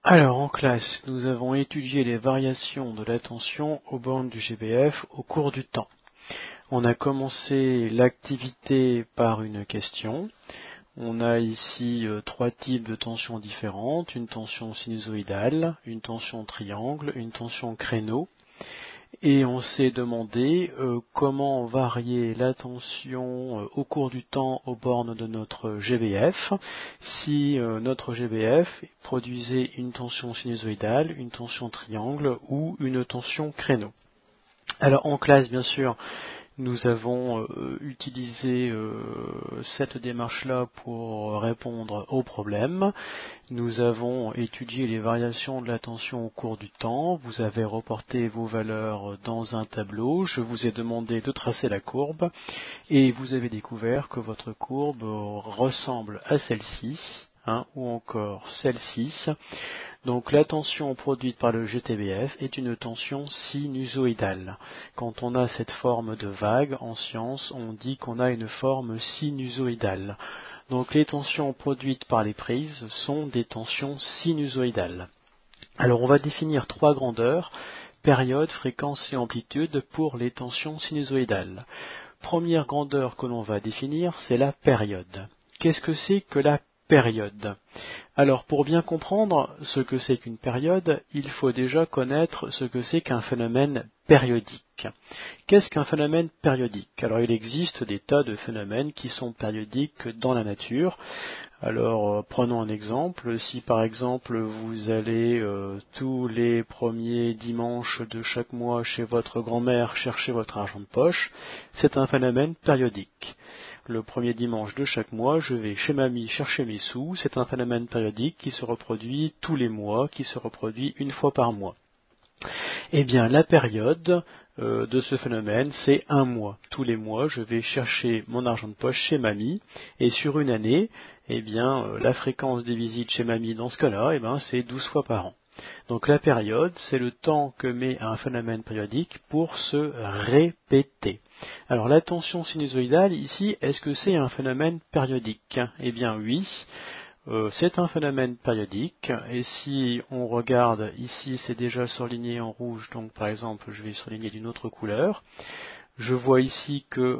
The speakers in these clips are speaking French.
Alors en classe, nous avons étudié les variations de la tension aux bornes du GBF au cours du temps. On a commencé l'activité par une question. On a ici trois types de tensions différentes, une tension sinusoïdale, une tension triangle, une tension créneau. Et on s'est demandé comment varier la tension au cours du temps aux bornes de notre GBF si notre GBF produisait une tension sinusoïdale, une tension triangle ou une tension créneau. Alors en classe, bien sûr, nous avons utilisé cette démarche-là pour répondre aux problèmes. Nous avons étudié les variations de la tension au cours du temps. Vous avez reporté vos valeurs dans un tableau. Je vous ai demandé de tracer la courbe et vous avez découvert que votre courbe ressemble à celle-ci, ou encore celle-ci. Donc la tension produite par le GTBF est une tension sinusoïdale. Quand on a cette forme de vague, en science, on dit qu'on a une forme sinusoïdale. Donc les tensions produites par les prises sont des tensions sinusoïdales. Alors on va définir trois grandeurs, période, fréquence et amplitude pour les tensions sinusoïdales. Première grandeur que l'on va définir, c'est la période. Qu'est-ce que c'est que la période? Alors pour bien comprendre ce que c'est qu'une période, il faut déjà connaître ce que c'est qu'un phénomène périodique. Qu'est-ce qu'un phénomène périodique? Alors il existe des tas de phénomènes qui sont périodiques dans la nature. Alors prenons un exemple. Si par exemple vous allez tous les premiers dimanches de chaque mois chez votre grand-mère chercher votre argent de poche, c'est un phénomène périodique. Le premier dimanche de chaque mois, je vais chez mamie chercher mes sous. C'est un phénomène périodique qui se reproduit tous les mois, qui se reproduit une fois par mois. Eh bien, la période de ce phénomène, c'est un mois. Tous les mois, je vais chercher mon argent de poche chez mamie. Et sur une année, eh bien, la fréquence des visites chez mamie dans ce cas-là, c'est 12 fois par an. Donc la période, c'est le temps que met un phénomène périodique pour se répéter. Alors la tension sinusoïdale, ici, est-ce que c'est un phénomène périodique? Eh bien oui, c'est un phénomène périodique. Et si on regarde, ici c'est déjà surligné en rouge, donc par exemple je vais surligner d'une autre couleur. Je vois ici que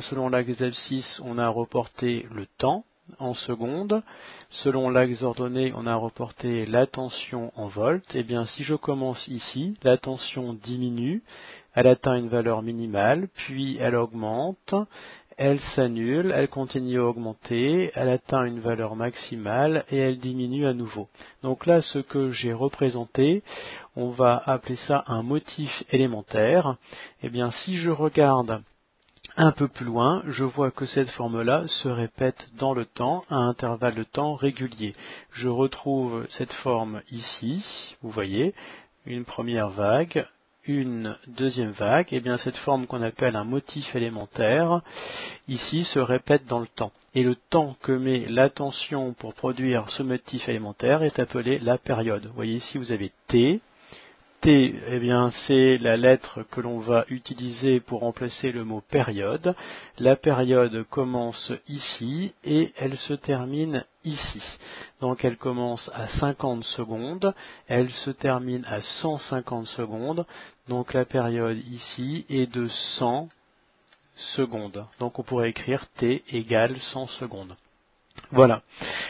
selon l'axe d'abscisse, on a reporté le temps en secondes. Selon l'axe ordonné, on a reporté la tension en volts. Eh bien, si je commence ici, la tension diminue, elle atteint une valeur minimale, puis elle augmente, elle s'annule, elle continue à augmenter, elle atteint une valeur maximale et elle diminue à nouveau. Donc là, ce que j'ai représenté, on va appeler ça un motif élémentaire. Eh bien, si je regarde un peu plus loin, je vois que cette forme-là se répète dans le temps, à intervalles de temps réguliers. Je retrouve cette forme ici, vous voyez, une première vague, une deuxième vague. Eh bien, cette forme qu'on appelle un motif élémentaire, ici, se répète dans le temps. Et le temps que met la tension pour produire ce motif élémentaire est appelé la période. Vous voyez ici, vous avez T. T, eh bien, c'est la lettre que l'on va utiliser pour remplacer le mot période. La période commence ici et elle se termine ici. Donc elle commence à 50 secondes, elle se termine à 150 secondes. Donc la période ici est de 100 secondes. Donc on pourrait écrire T égale 100 secondes. Voilà.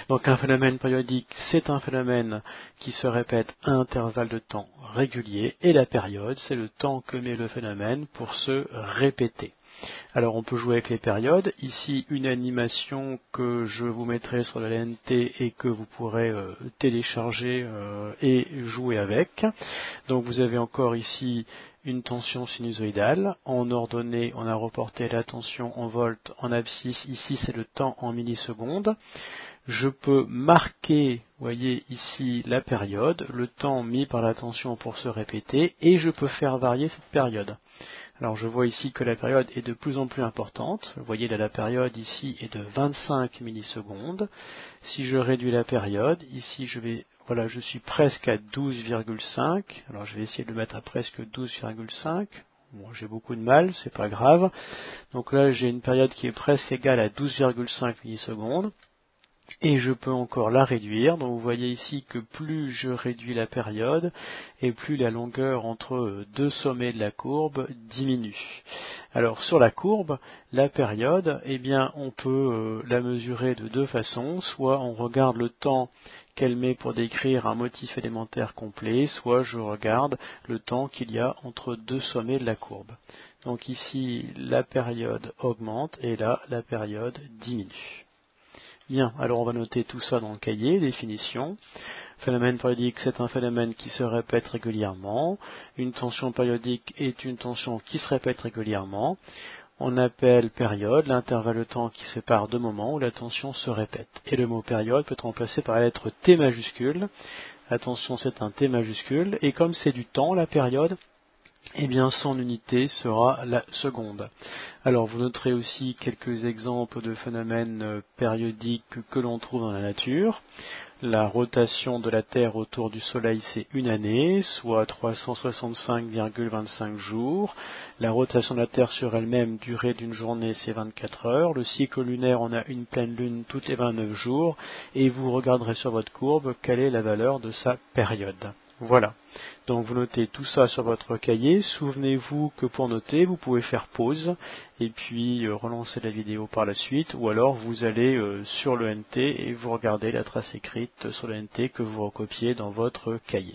Donc un phénomène périodique, c'est un phénomène qui se répète à intervalles de temps réguliers, et la période, c'est le temps que met le phénomène pour se répéter. Alors on peut jouer avec les périodes. Ici une animation que je vous mettrai sur la LNT et que vous pourrez télécharger et jouer avec. Donc vous avez encore ici une tension sinusoïdale. En ordonnée, on a reporté la tension en volts, en abscisse, ici c'est le temps en millisecondes. Je peux marquer, voyez ici, la période, le temps mis par la tension pour se répéter, et je peux faire varier cette période. Alors je vois ici que la période est de plus en plus importante. Vous voyez là, la période ici est de 25 millisecondes. Si je réduis la période, ici je suis presque à 12,5. Alors je vais essayer de le mettre à presque 12,5. Bon, j'ai beaucoup de mal, c'est pas grave. Donc là j'ai une période qui est presque égale à 12,5 millisecondes. Et je peux encore la réduire. Donc vous voyez ici que plus je réduis la période, et plus la longueur entre deux sommets de la courbe diminue. Alors sur la courbe, la période, eh bien on peut la mesurer de deux façons. Soit on regarde le temps qu'elle met pour décrire un motif élémentaire complet, soit je regarde le temps qu'il y a entre deux sommets de la courbe. Donc ici la période augmente et là la période diminue. Bien, alors on va noter tout ça dans le cahier, définition. Phénomène périodique, c'est un phénomène qui se répète régulièrement. Une tension périodique est une tension qui se répète régulièrement. On appelle période l'intervalle de temps qui sépare deux moments où la tension se répète. Et le mot période peut être remplacé par la lettre T majuscule. Attention, c'est un T majuscule. Et comme c'est du temps, la période, eh bien son unité sera la seconde. Alors vous noterez aussi quelques exemples de phénomènes périodiques que l'on trouve dans la nature. La rotation de la Terre autour du Soleil, c'est une année, soit 365,25 jours. La rotation de la Terre sur elle-même, durée d'une journée, c'est 24 heures. Le cycle lunaire, on a une pleine lune toutes les 29 jours. Et vous regarderez sur votre courbe quelle est la valeur de sa période. Voilà. Donc vous notez tout ça sur votre cahier. Souvenez-vous que pour noter, vous pouvez faire pause et puis relancer la vidéo par la suite, ou alors vous allez sur le NT et vous regardez la trace écrite sur le NT que vous recopiez dans votre cahier.